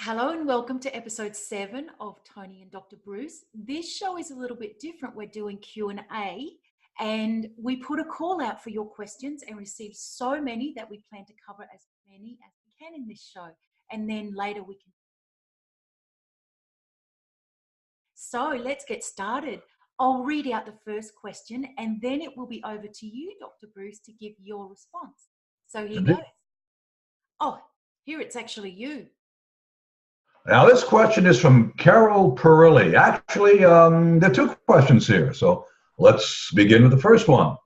Hello and welcome to episode 7 of Toni and Dr. Bruce. This show is a little bit different. We're doing Q&A and we put a call out for your questions and received so many that we plan to cover as many as we can in this show. And then later we can. So let's get started. I'll read out the first question and then it will be over to you, Dr. Bruce, to give your response. So here goes. Oh, here it's actually you. Now, this question is from Carol Perilli. Actually, there are two questions here, so let's begin with the first one.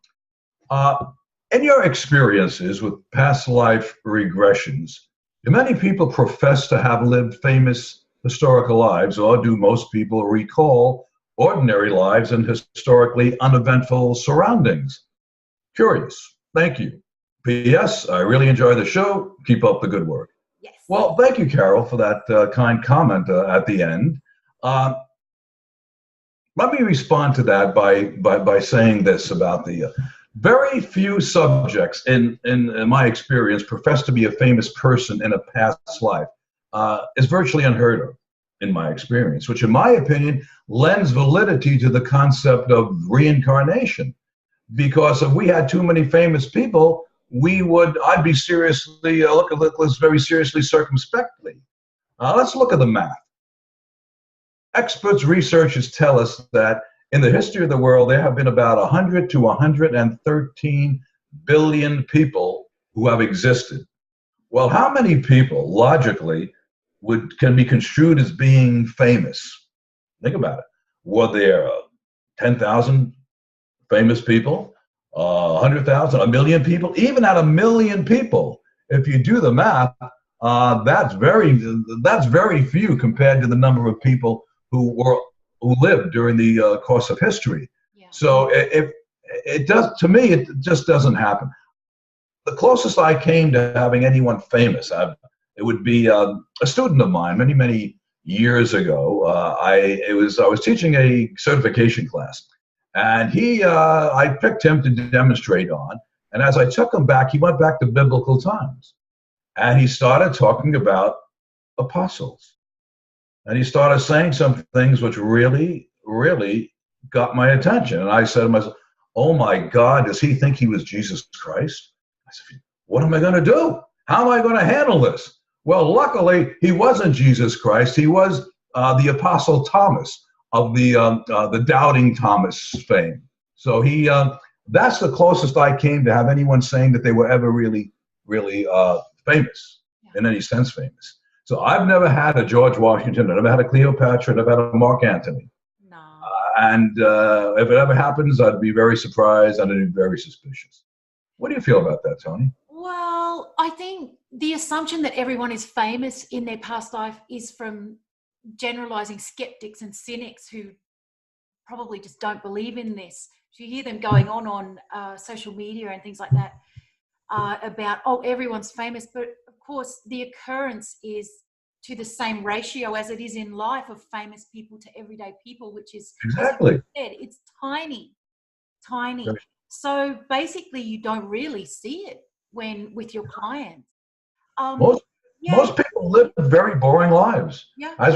In your experiences with past life regressions, do many people profess to have lived famous historical lives, or do most people recall ordinary lives in historically uneventful surroundings? Curious. Thank you. P.S. I really enjoy the show. Keep up the good work. Yes. Well, thank you, Carol, for that kind comment at the end. Let me respond to that by saying this about the very few subjects in my experience profess to be a famous person in a past life. Is virtually unheard of in my experience, which in my opinion lends validity to the concept of reincarnation. Because if we had too many famous people, I'd be seriously, look at this very seriously, circumspectly. Let's look at the math. Experts, researchers tell us that in the history of the world, there have been about 100 to 113 billion people who have existed. Well, how many people, logically, can be construed as being famous? Think about it. Were there 10,000 famous people? 100,000, 1 million people? Even at 1 million people, if you do the math, that's very few compared to the number of people who lived during the course of history. Yeah. So to me, it just doesn't happen. The closest I came to having anyone famous, it would be a student of mine many years ago. I was teaching a certification class. And I picked him to demonstrate on. And as I took him back, he went back to biblical times. And he started talking about apostles. And he started saying some things which really, really got my attention. And I said to myself, oh my God, does he think he was Jesus Christ? I said, what am I going to do? How am I going to handle this? Well, luckily, he wasn't Jesus Christ. He was the Apostle Thomas, of the Doubting Thomas fame. So that's the closest I came to have anyone saying that they were ever really famous, in any sense famous. So I've never had a George Washington, I've never had a Cleopatra, I've never had a Mark Antony. No. And if it ever happens, I'd be very surprised and I'd be very suspicious. What do you feel about that, Toni? Well, I think the assumption that everyone is famous in their past life is from generalizing skeptics and cynics who probably just don't believe in this. So you hear them going on social media and things like that about, oh, everyone's famous. But of course, the occurrence is to the same ratio as it is in life of famous people to everyday people, which is, exactly, as you said, it's tiny. Right. So basically, you don't really see it with your clients. Most people live very boring lives. Yeah. As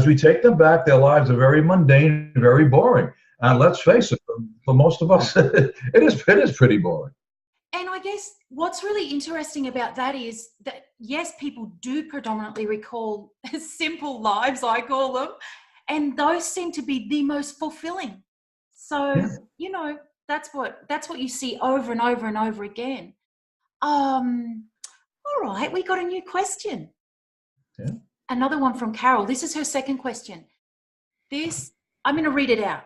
we take them back, their lives are very mundane, very boring. And let's face it, for most of us, it is pretty boring. And I guess what's really interesting about that is that, yes, people do predominantly recall simple lives, I call them, and those seem to be the most fulfilling. So, yeah. That's what you see over and over and over again. All right, we got a new question. Yeah. Another one from Carol. This is her second question. I'm going to read it out.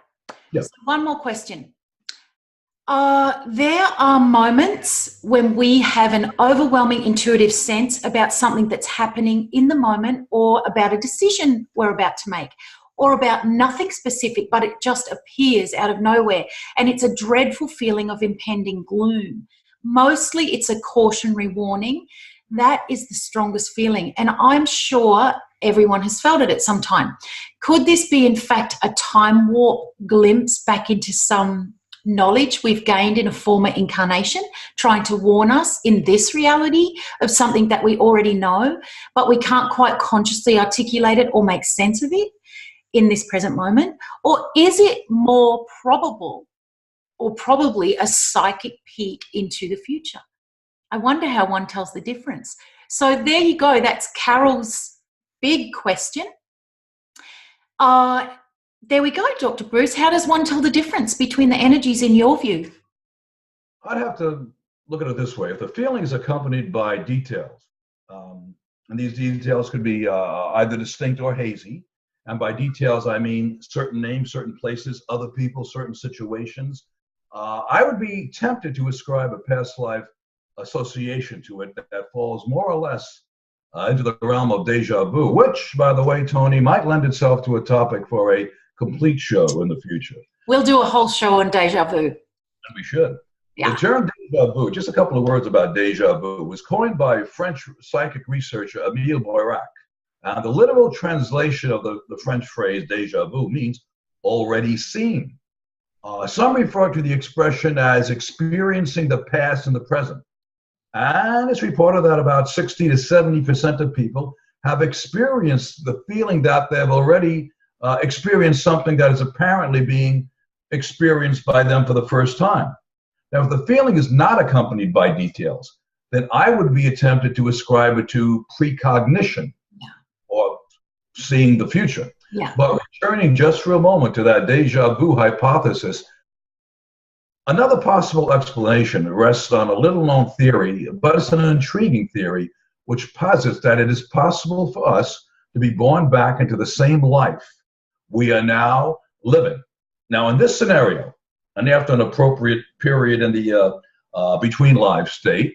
Yep. So one more question. There are moments when we have an overwhelming intuitive sense about something that's happening in the moment, or about a decision we're about to make, or about nothing specific, but it just appears out of nowhere. And it's a dreadful feeling of impending gloom. Mostly it's a cautionary warning. That is the strongest feeling. And I'm sure everyone has felt it at some time. Could this be, in fact, a time warp glimpse back into some knowledge we've gained in a former incarnation, trying to warn us in this reality of something that we already know, but we can't quite consciously articulate it or make sense of it in this present moment? Or is it more probable or probably a psychic peek into the future? I wonder how one tells the difference. So there you go. That's Carol's big question. There we go, Dr. Bruce. How does one tell the difference between the energies in your view? I'd have to look at it this way. If the feeling is accompanied by details, and these details could be either distinct or hazy, and by details I mean certain names, certain places, other people, certain situations, I would be tempted to ascribe a past life association to it that falls more or less into the realm of deja vu, which, by the way, Toni, might lend itself to a topic for a complete show in the future. We'll do a whole show on deja vu. And we should. Yeah. The term deja vu, just a couple of words about deja vu, was coined by French psychic researcher Émile Boirac. And the literal translation of the French phrase deja vu means already seen. Some refer to the expression as experiencing the past in the present. And it's reported that about 60 to 70% of people have experienced the feeling that they've already experienced something that is apparently being experienced by them for the first time. Now, if the feeling is not accompanied by details, then I would be tempted to ascribe it to precognition or seeing the future. Yeah. But returning just for a moment to that deja vu hypothesis, another possible explanation rests on a little-known theory, but it's an intriguing theory, which posits that it is possible for us to be born back into the same life we are now living. Now, in this scenario, and after an appropriate period in the between life state,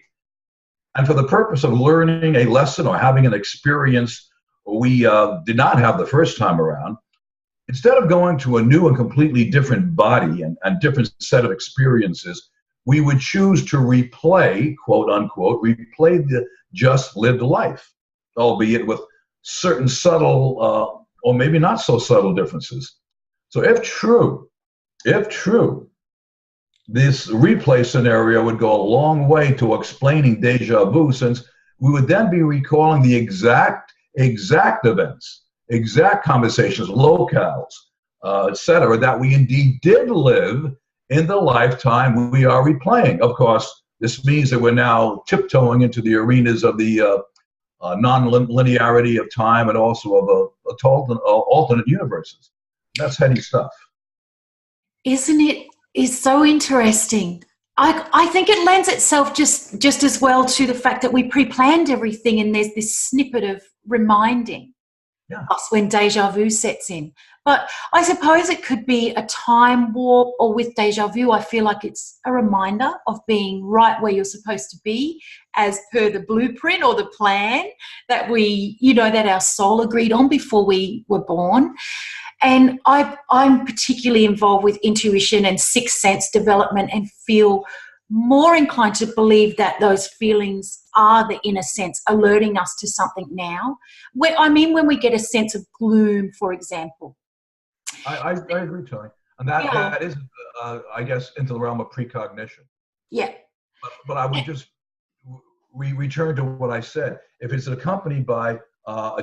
and for the purpose of learning a lesson or having an experience we did not have the first time around, instead of going to a new and completely different body and different set of experiences, we would choose to replay, quote unquote, replay the just lived life, albeit with certain subtle or maybe not so subtle differences. So if true, this replay scenario would go a long way to explaining deja vu, since we would then be recalling the exact events, exact conversations, locales, etc., that we indeed did live in the lifetime we are replaying. Of course, this means that we're now tiptoeing into the arenas of the non-linearity of time and also of alternate universes. That's heady stuff. Isn't it? It's so interesting. I think it lends itself just as well to the fact that we pre-planned everything, and there's this snippet of reminding us when deja vu sets in. But I suppose it could be a time warp, or with deja vu, I feel like it's a reminder of being right where you're supposed to be as per the blueprint or the plan that that our soul agreed on before we were born. And I'm particularly involved with intuition and sixth sense development, and feel more inclined to believe that those feelings are the inner sense alerting us to something now. When we get a sense of gloom, for example. I agree, Toni. And that is, I guess, into the realm of precognition. Yeah. But I would just return to what I said. If it's accompanied by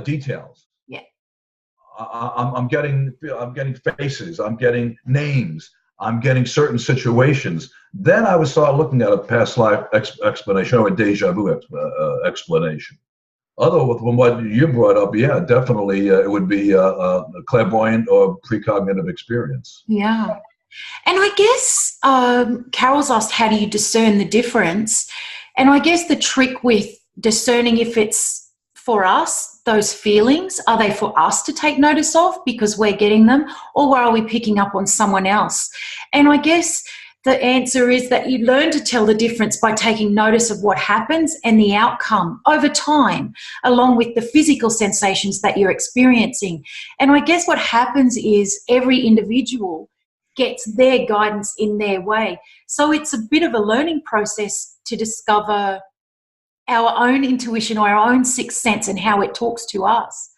details, I'm getting faces, I'm getting names, I'm getting certain situations, then I would start looking at a past life explanation or a deja vu explanation. Although from what you brought up, definitely it would be a clairvoyant or precognitive experience. Yeah. And I guess Carol's asked, how do you discern the difference? And I guess the trick with discerning if it's for us, those feelings, are they for us to take notice of because we're getting them, or are we picking up on someone else? And I guess the answer is that you learn to tell the difference by taking notice of what happens and the outcome over time, along with the physical sensations that you're experiencing. And I guess what happens is every individual gets their guidance in their way. So it's a bit of a learning process to discover our own intuition or our own sixth sense and how it talks to us.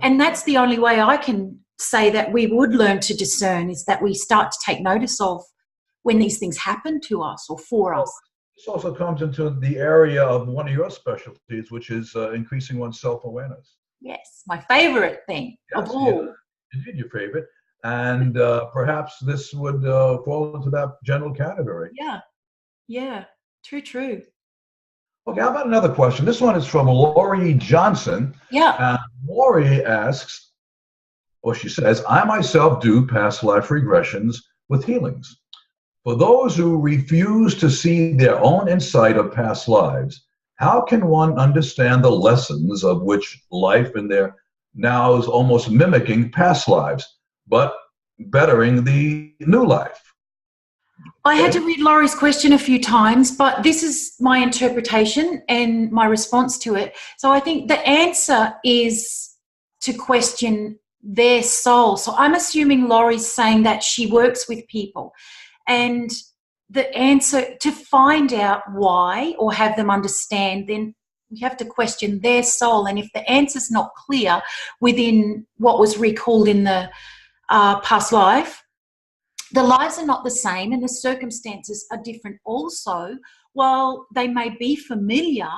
And that's the only way I can say that we would learn to discern, is that we start to take notice of when these things happen to us or for us. This also comes into the area of one of your specialties, which is increasing one's self-awareness. Yes, my favorite thing of all. Indeed, your favorite. And perhaps this would fall into that general category. Yeah, true. Okay, how about another question? This one is from Lori Johnson. Yeah. Lori asks, or she says, I myself do past life regressions with healings. For those who refuse to see their own insight of past lives, how can one understand the lessons of which life in their now is almost mimicking past lives, but bettering the new life? I had to read Laurie's question a few times, but this is my interpretation and my response to it. So I think the answer is to question their soul. So I'm assuming Laurie's saying that she works with people, and the answer to find out why or have them understand, then we have to question their soul. And if the answer's not clear within what was recalled in the past life, the lives are not the same and the circumstances are different also. While they may be familiar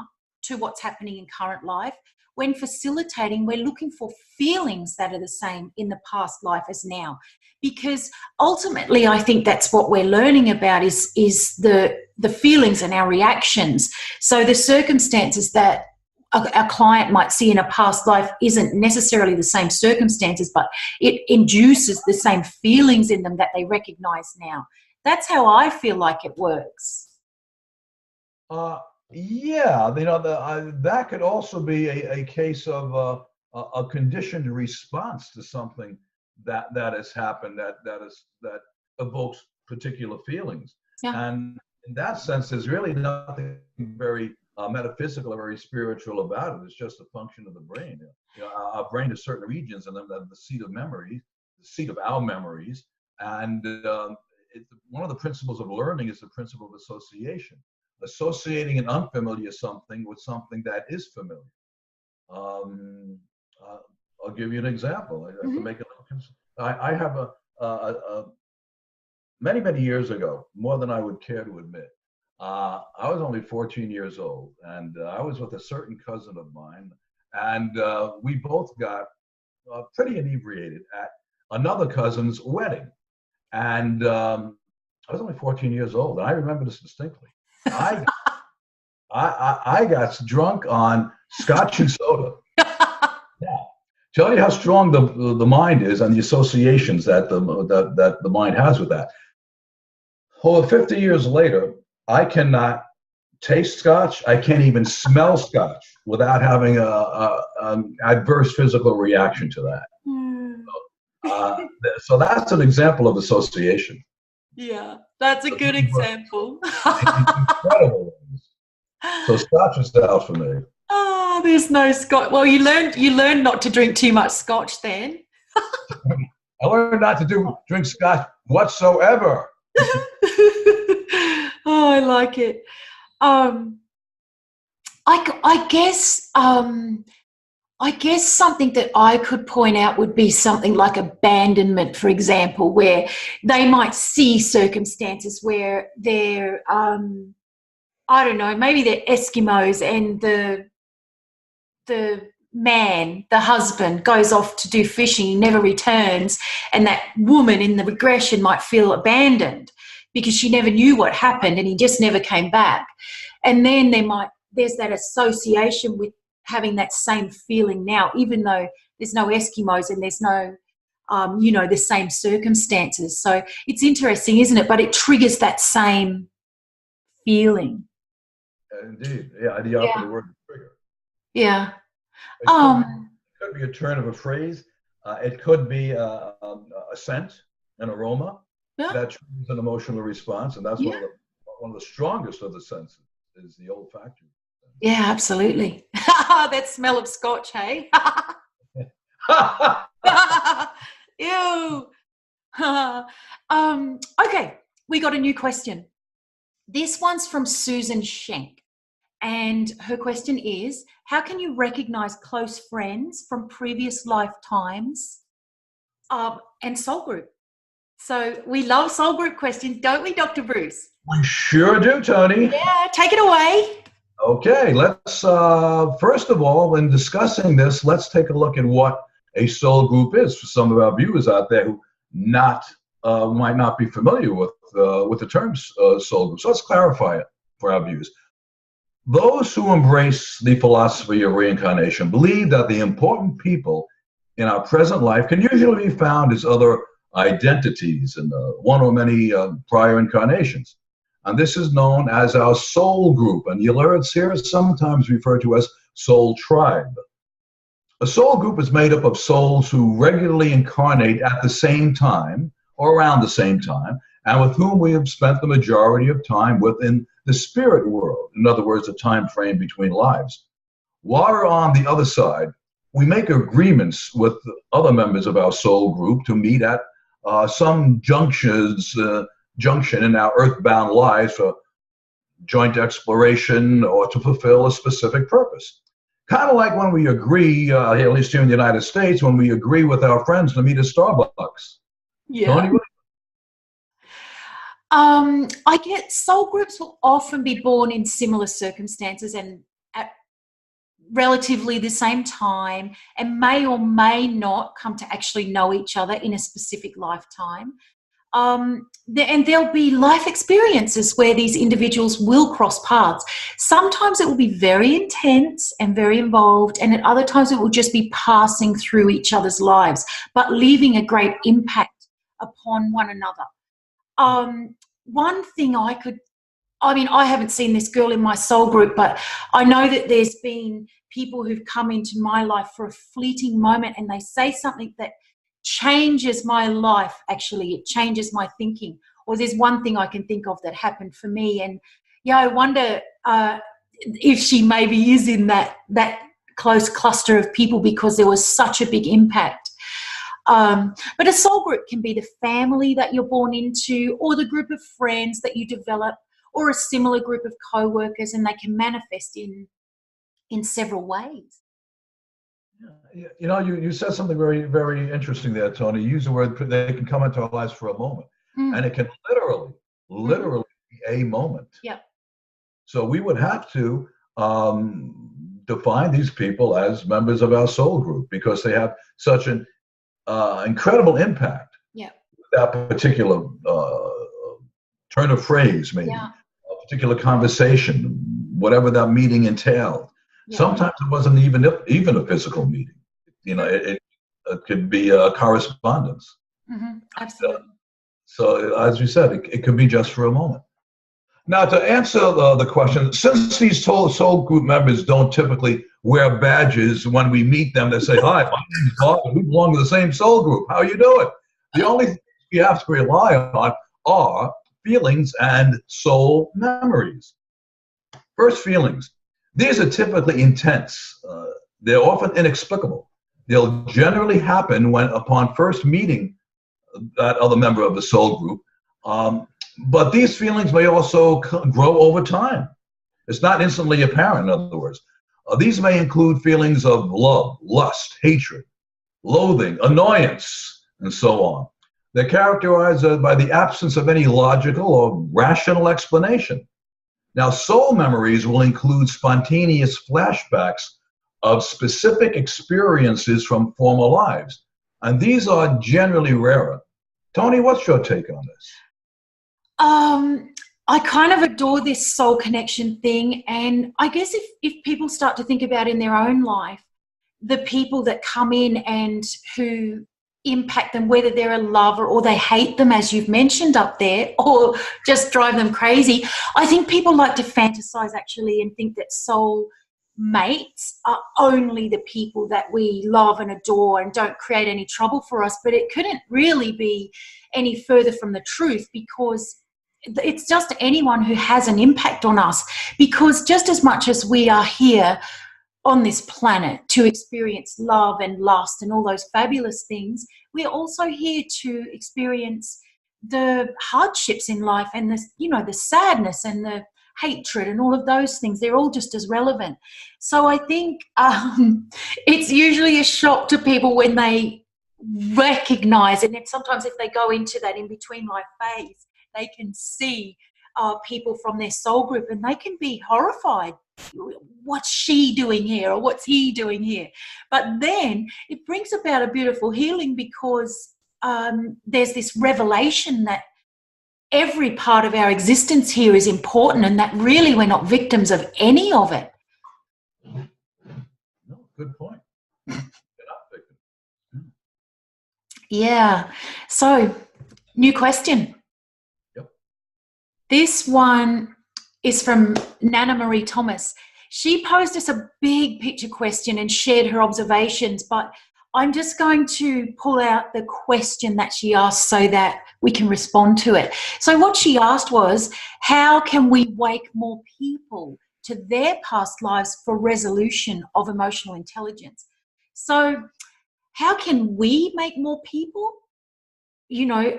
to what's happening in current life, when facilitating, we're looking for feelings that are the same in the past life as now. Because ultimately, I think that's what we're learning about is the feelings and our reactions. So the circumstances that a client might see in a past life isn't necessarily the same circumstances, but it induces the same feelings in them that they recognize now. That's how I feel like it works. Yeah, that could also be a case of a conditioned response to something that has happened that evokes particular feelings. Yeah. And in that sense, there's really nothing very metaphysical or very spiritual about it. It's just a function of the brain. Our brain has certain regions, and then the seat of memory, the seat of our memories. And one of the principles of learning is the principle of association. Associating an unfamiliar something with something that is familiar. I'll give you an example. I have many years ago, more than I would care to admit, I was only 14 years old, and I was with a certain cousin of mine, and we both got pretty inebriated at another cousin's wedding. And I was only 14 years old, and I remember this distinctly. I got drunk on scotch and soda. Now, tell you how strong the mind is and the associations that the mind has with that. Over 50 years later, I cannot taste scotch. I can't even smell scotch without having an adverse physical reaction to that. So that's an example of association. Yeah, that's a good example. Incredible. So scotch is out for me. Oh, there's no scotch. Well, you learned not to drink too much scotch then. I learned not to drink scotch whatsoever. Oh, I like it. I guess something that I could point out would be something like abandonment, for example, where they might see circumstances where they're, I don't know, maybe they're Eskimos and the man, the husband, goes off to do fishing, he never returns, and that woman in the regression might feel abandoned because she never knew what happened and he just never came back. And then there's that association with having that same feeling now, even though there's no Eskimos and there's no, the same circumstances. So it's interesting, isn't it? But it triggers that same feeling. Indeed. Yeah, the opposite word, trigger. Yeah. It could be a turn of a phrase. It could be a scent, an aroma that triggers an emotional response, and that's one of the strongest of the senses is the olfactory. Yeah, absolutely. That smell of scotch, hey? Ew. Okay, we got a new question. This one's from Susan Schenk. And her question is, how can you recognize close friends from previous lifetimes and soul group? So we love soul group questions, don't we, Dr. Bruce? We sure do, Toni. Yeah, take it away. Okay, let's, first of all, when discussing this, let's take a look at what a soul group is for some of our viewers out there who might not be familiar with the term soul group. So let's clarify it for our viewers. Those who embrace the philosophy of reincarnation believe that the important people in our present life can usually be found as other identities in one or many prior incarnations. And this is known as our soul group, and you'll hear it sometimes referred to as soul tribe. A soul group is made up of souls who regularly incarnate at the same time or around the same time, and with whom we have spent the majority of time within the spirit world. In other words, a time frame between lives. While we're on the other side, we make agreements with other members of our soul group to meet at some junction in our earthbound lives for joint exploration or to fulfill a specific purpose. Kind of like when we agree, at least here in the United States, when we agree with our friends to meet at Starbucks. Yeah. Toni, I get soul groups will often be born in similar circumstances and at relatively the same time, and may or may not come to actually know each other in a specific lifetime. And there'll be life experiences where these individuals will cross paths. Sometimes it will be very intense and very involved, and at other times it will just be passing through each other's lives, but leaving a great impact upon one another. One thing I haven't seen this girl in my soul group, but I know that there's been people who've come into my life for a fleeting moment and they say something that changes my life. Actually, it changes my thinking. Or there's one thing I can think of that happened for me, and I wonder if she maybe is in that close cluster of people because there was such a big impact. But a soul group can be the family that you're born into, or the group of friends that you develop, or a similar group of co-workers, and they can manifest in several ways. You said something very, very interesting there, Toni. You use the word they can come into our lives for a moment, and it can literally be a moment. Yeah. So we would have to define these people as members of our soul group because they have such an incredible impact. Yeah. That particular turn of phrase, maybe a particular conversation, whatever that meeting entailed. Yeah. Sometimes it wasn't even a physical meeting. It could be a correspondence. Mm-hmm. Absolutely. So as you said, it could be just for a moment. Now, to answer the question, since these soul group members don't typically wear badges when we meet them, they say, "Hi, my name is Bob, and we belong to the same soul group. How are you doing?" The only thing we have to rely on are feelings and soul memories. First, feelings. These are typically intense. They're often inexplicable. They'll generally happen upon first meeting that other member of the soul group. But these feelings may also grow over time. It's not instantly apparent, in other words. These may include feelings of love, lust, hatred, loathing, annoyance, and so on. They're characterized by the absence of any logical or rational explanation. Now, soul memories will include spontaneous flashbacks of specific experiences from former lives, and these are generally rarer. Toni, what's your take on this? I kind of adore this soul connection thing, and I guess if people start to think about in their own life, the people that come in and who impact them, whether they're a lover or they hate them, as you've mentioned up there, or just drive them crazy. I think people like to fantasize actually and think that soul mates are only the people that we love and adore and don't create any trouble for us, but it couldn't really be any further from the truth, because it's just anyone who has an impact on us, because just as much as we are here on this planet to experience love and lust and all those fabulous things, we're also here to experience the hardships in life and the sadness and the hatred and all of those things. They're all just as relevant. So I think it's usually a shock to people when they recognize, and then sometimes if they go into that in between life phase, they can see people from their soul group, and they can be horrified. What's she doing here, or what's he doing here? But then it brings about a beautiful healing, because there's this revelation that every part of our existence here is important, and that really we're not victims of any of it. No, good point. You're not victims. Yeah. So, new question. Yep. This one is from Nana Marie Thomas. She posed us a big picture question and shared her observations, but I'm just going to pull out the question that she asked so that we can respond to it. So what she asked was, how can we wake more people to their past lives for resolution of emotional intelligence? So how can we make more people,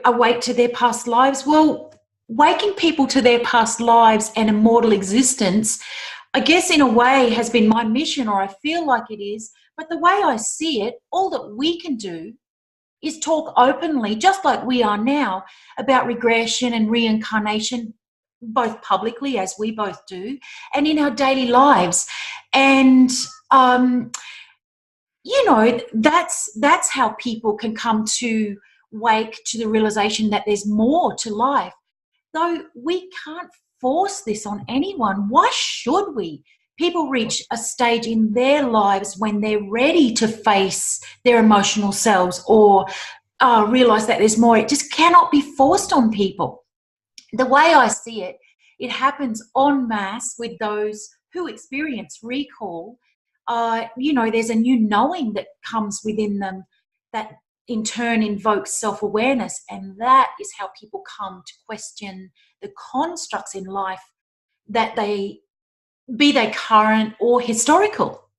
awake to their past lives? Well, waking people to their past lives and immortal existence, I guess in a way has been my mission, or I feel like it is. But the way I see it, all that we can do is talk openly, just like we are now, about regression and reincarnation, both publicly, as we both do, and in our daily lives. And, that's how people can come to wake to the realization that there's more to life. Though we can't force this on anyone. Why should we? People reach a stage in their lives when they're ready to face their emotional selves, or realize that there's more. It just cannot be forced on people. The way I see it, it happens en masse with those who experience recall. There's a new knowing that comes within them that in turn invokes self-awareness, and that is how people come to question the constructs in life, that they current or historical.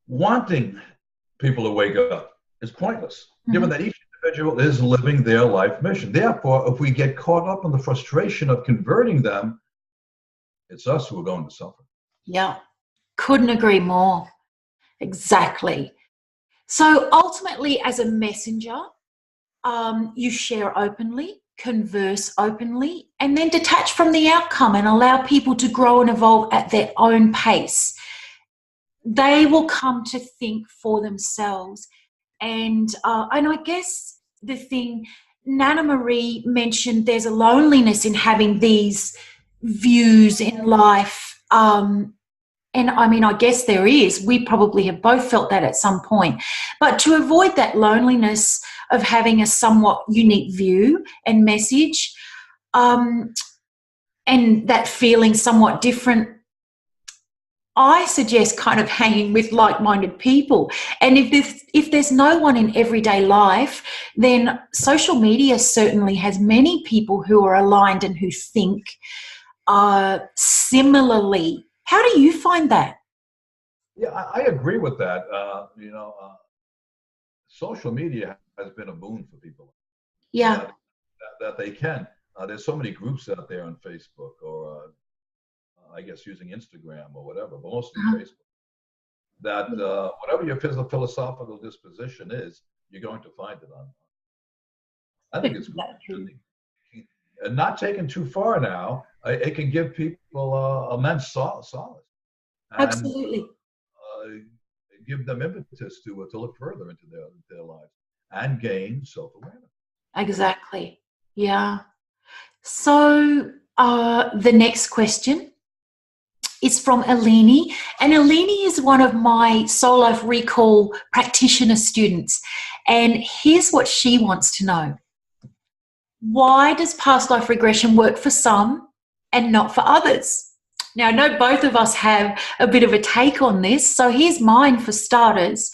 Wanting people to wake up is pointless, given that each individual is living their life mission. Therefore, if we get caught up in the frustration of converting them, it's us who are going to suffer. Yeah, couldn't agree more. Exactly. So ultimately, as a messenger, you share openly, converse openly, and then detach from the outcome and allow people to grow and evolve at their own pace. They will come to think for themselves. And I guess the thing, Nana Marie mentioned, there's a loneliness in having these views in life. And I mean, I guess there is. We probably have both felt that at some point. But to avoid that loneliness of having a somewhat unique view and message, and that feeling somewhat different, I suggest kind of hanging with like-minded people. And if there's no one in everyday life, then social media certainly has many people who are aligned and who think similarly. How do you find that? Yeah, I agree with that. Social media has been a boon for people. Yeah. That they can. There's so many groups out there on Facebook, or I guess using Instagram or whatever, but mostly Facebook, that whatever your philosophical disposition is, you're going to find it on. I think it's good. And not taken too far now, it can give people immense solace. And, absolutely. Give them impetus to look further into their lives and gain self-awareness. Exactly. Yeah. So the next question is from Eleni. And Eleni is one of my SoulLife Recall practitioner students. And here's what she wants to know. Why does past life regression work for some and not for others? Now, I know both of us have a bit of a take on this, so here's mine for starters.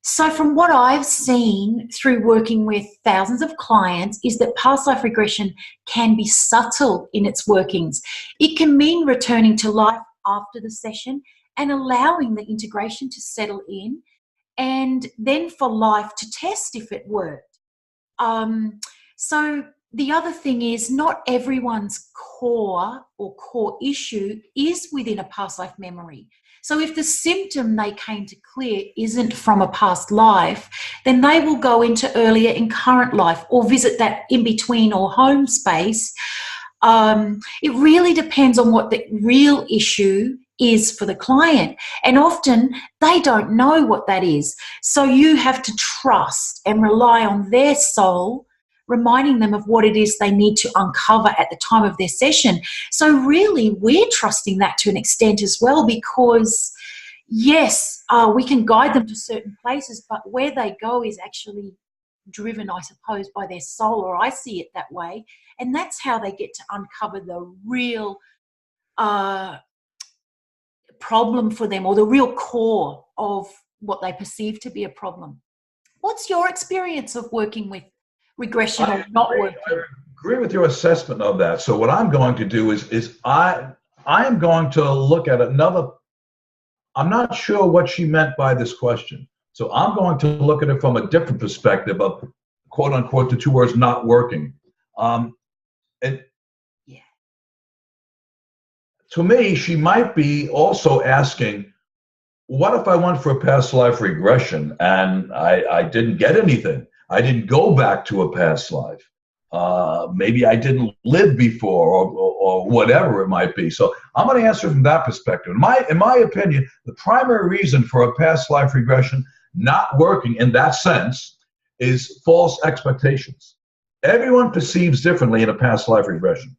So from what I've seen through working with thousands of clients is that past life regression can be subtle in its workings. It can mean returning to life after the session and allowing the integration to settle in, and then for life to test if it worked. So the other thing is, not everyone's core issue is within a past life memory. So if the symptom they came to clear isn't from a past life, then they will go into earlier and current life or visit that in-between or home space. It really depends on what the real issue is for the client. And often they don't know what that is. So you have to trust and rely on their soul, reminding them of what it is they need to uncover at the time of their session. So really, we're trusting that to an extent as well, because yes, we can guide them to certain places, but where they go is actually driven, I suppose, by their soul, or I see it that way. And that's how they get to uncover the real problem for them, or the real core of what they perceive to be a problem. What's your experience of working with regression or not working? I agree with your assessment of that. So what I'm going to do is I am going to look at another. I'm not sure what she meant by this question. So I'm going to look at it from a different perspective of, quote unquote, the two words not working. To me, she might be also asking, what if I went for a past life regression and I didn't get anything? I didn't go back to a past life. Maybe I didn't live before, or whatever it might be. So I'm going to answer from that perspective. In my opinion, the primary reason for a past life regression not working in that sense is false expectations. Everyone perceives differently in a past life regression.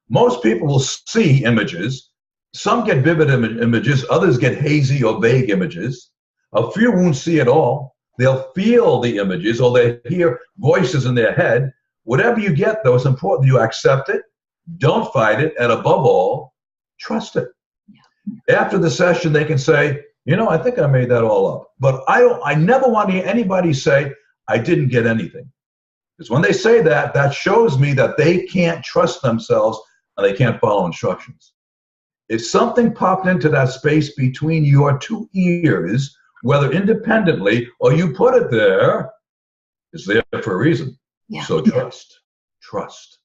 Most people will see images. Some get vivid images. Others get hazy or vague images. A few won't see at all. They'll feel the images, or they hear voices in their head. Whatever you get, though, it's important you accept it, don't fight it, and above all, trust it. After the session, they can say, I think I made that all up. But I never want to hear anybody say, I didn't get anything. Because when they say that, that shows me that they can't trust themselves and they can't follow instructions. If something popped into that space between your two ears, whether independently or you put it there, it's there for a reason. Yeah. So trust.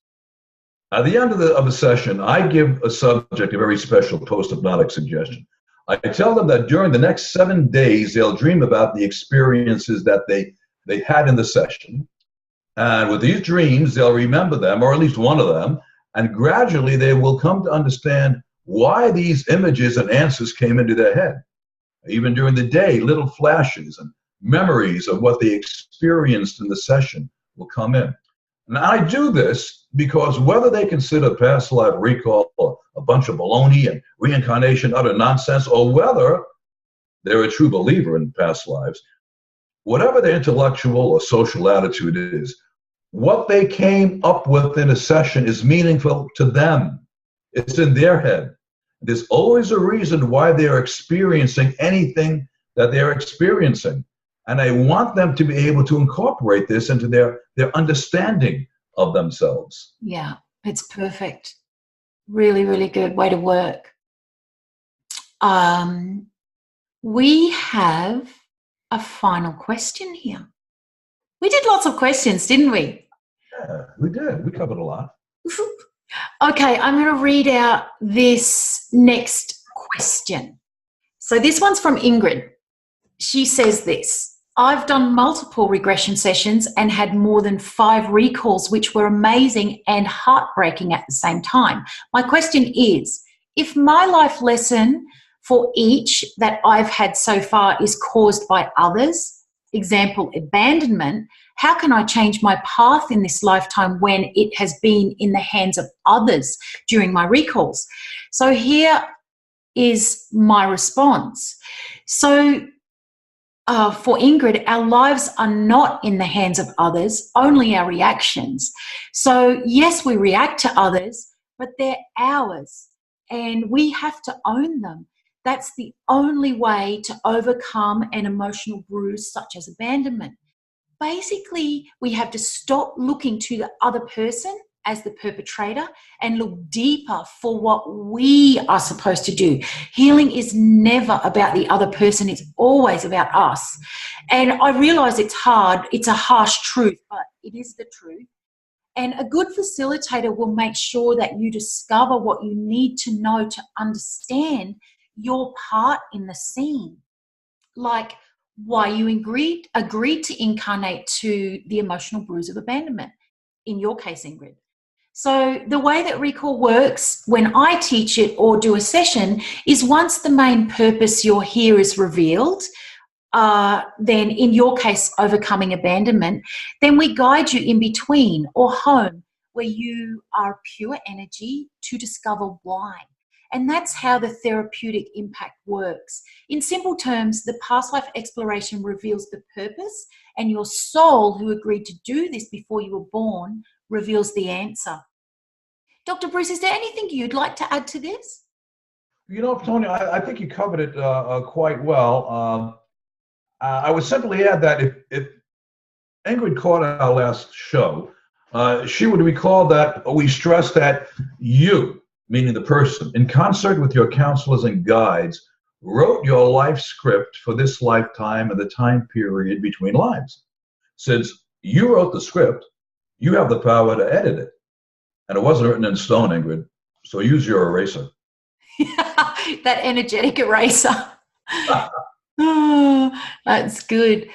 At the end of the session, I give a subject a very special post-hypnotic suggestion. I tell them that during the next 7 days, they'll dream about the experiences that they had in the session. And with these dreams, they'll remember them, or at least one of them, and gradually they will come to understand why these images and answers came into their head. Even during the day, little flashes and memories of what they experienced in the session will come in. And I do this because whether they consider past life recall a bunch of baloney and reincarnation utter nonsense, or whether they're a true believer in past lives, whatever their intellectual or social attitude is, what they came up with in a session is meaningful to them. It's in their head. There's always a reason why they're experiencing anything that they're experiencing. And I want them to be able to incorporate this into their understanding of themselves. Yeah, it's perfect. Really, really good way to work. We have a final question here. We did lots of questions, didn't we? Yeah, we did. We covered a lot. Okay, I'm going to read out this next question. So this one's from Ingrid. She says this: I've done multiple regression sessions and had more than 5 recalls, which were amazing and heartbreaking at the same time. My question is, if my life lesson for each that I've had so far is caused by others, example, abandonment, how can I change my path in this lifetime when it has been in the hands of others during my recalls? So here is my response. So for Ingrid, our lives are not in the hands of others, only our reactions. So yes, we react to others, but they're ours and we have to own them. That's the only way to overcome an emotional bruise such as abandonment. Basically, we have to stop looking to the other person as the perpetrator and look deeper for what we are supposed to do. Healing is never about the other person. It's always about us. And I realize it's hard. It's a harsh truth, but it is the truth. And a good facilitator will make sure that you discover what you need to know to understand your part in the scene, like why you agreed to incarnate to the emotional bruise of abandonment, in your case, Ingrid. So the way that recall works when I teach it or do a session is once the main purpose you're here is revealed, then in your case, overcoming abandonment, then we guide you in between or home where you are pure energy to discover why. And that's how the therapeutic impact works. In simple terms, the past life exploration reveals the purpose, and your soul, who agreed to do this before you were born, reveals the answer. Dr. Bruce, is there anything you'd like to add to this? You know, Toni, I think you covered it quite well. I would simply add that if Ingrid caught our last show, she would recall that we stressed that you, meaning the person, in concert with your counselors and guides, wrote your life script for this lifetime and the time period between lives. Since you wrote the script, you have the power to edit it. And it wasn't written in stone, Ingrid, so use your eraser. That energetic eraser. Oh, that's good.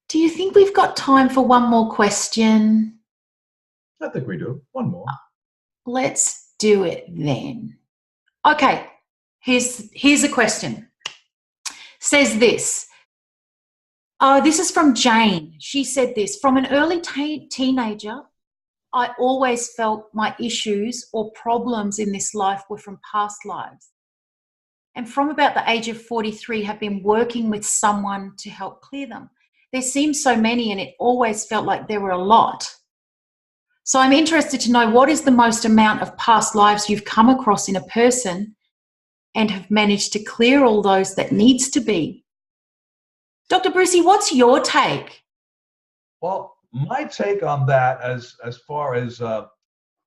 Do you think we've got time for one more question? I think we do. One more. Let's do it then. Okay, here's a question. Says this. This is from Jane. She said this: from an early teenager, I always felt my issues or problems in this life were from past lives. And from about the age of 43, have been working with someone to help clear them. There seemed so many, and it always felt like there were a lot. So I'm interested to know, what is the most amount of past lives you've come across in a person and have managed to clear all those that needs to be? Dr. Brucey, what's your take? Well, my take on that, as far as I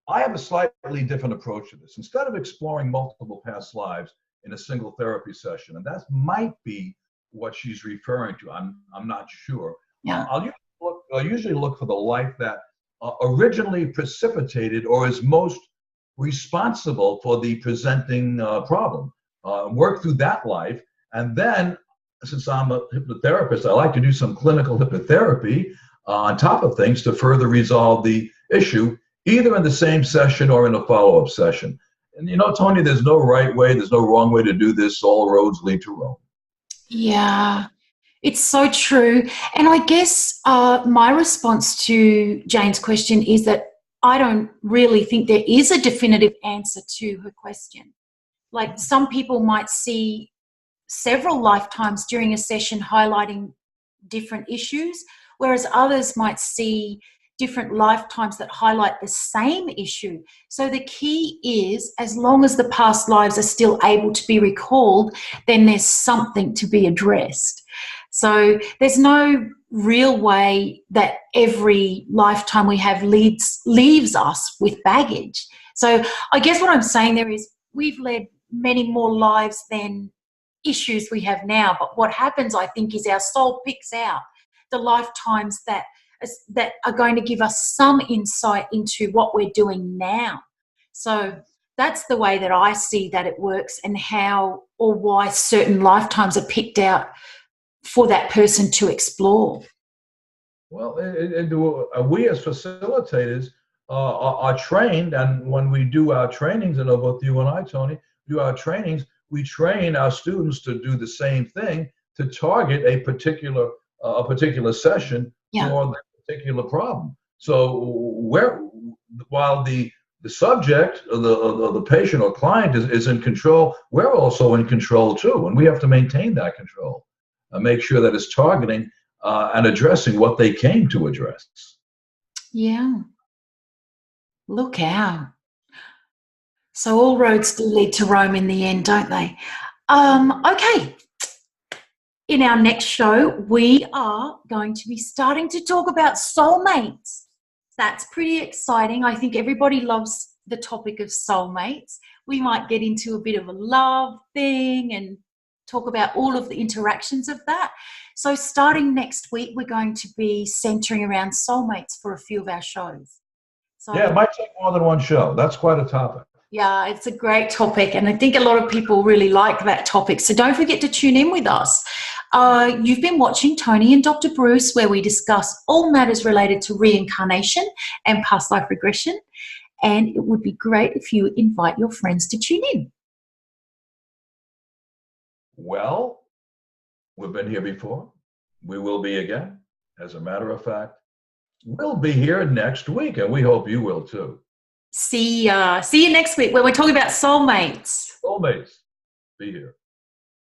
have a slightly different approach to this. Instead of exploring multiple past lives in a single therapy session, and that might be what she's referring to. I'm not sure. Yeah. I'll usually look for the life that originally precipitated or is most responsible for the presenting problem. Work through that life, and then, since I'm a hypnotherapist, I like to do some clinical hypnotherapy on top of things to further resolve the issue, either in the same session or in a follow-up session. And you know, Toni, there's no right way, there's no wrong way to do this. All roads lead to Rome. Yeah, it's so true. And I guess my response to Jane's question is that I don't really think there is a definitive answer to her question. Like, some people might see several lifetimes during a session highlighting different issues, whereas others might see different lifetimes that highlight the same issue. So the key is, as long as the past lives are still able to be recalled, then there's something to be addressed. So there's no real way that every lifetime we have leaves us with baggage. So I guess what I'm saying there is, we've led many more lives than issues we have now. But what happens, I think, is our soul picks out the lifetimes that are going to give us some insight into what we're doing now. So that's the way that I see that it works, and how or why certain lifetimes are picked out for that person to explore. Well, we as facilitators are trained, and when we do our trainings, and both you and I, Toni, do our trainings, we train our students to do the same thing, to target a particular session for the particular problem. So while the subject or the patient or client is in control, we're also in control too, and we have to maintain that control and make sure that it's targeting and addressing what they came to address. Yeah. Look out. So all roads do lead to Rome in the end, don't they? Okay. In our next show, we are going to be starting to talk about soulmates. That's pretty exciting. I think everybody loves the topic of soulmates. We might get into a bit of a love thing and talk about all of the interactions of that. So starting next week, we're going to be centering around soulmates for a few of our shows. So, yeah, it might take more than one show. That's quite a topic. Yeah, it's a great topic, and I think a lot of people really like that topic. So don't forget to tune in with us. You've been watching Toni and Dr. Bruce, where we discuss all matters related to reincarnation and past life regression. And it would be great if you invite your friends to tune in. Well, we've been here before. We will be again. As a matter of fact, we'll be here next week, and we hope you will too. See you next week when we're talking about soulmates. Soulmates, be here.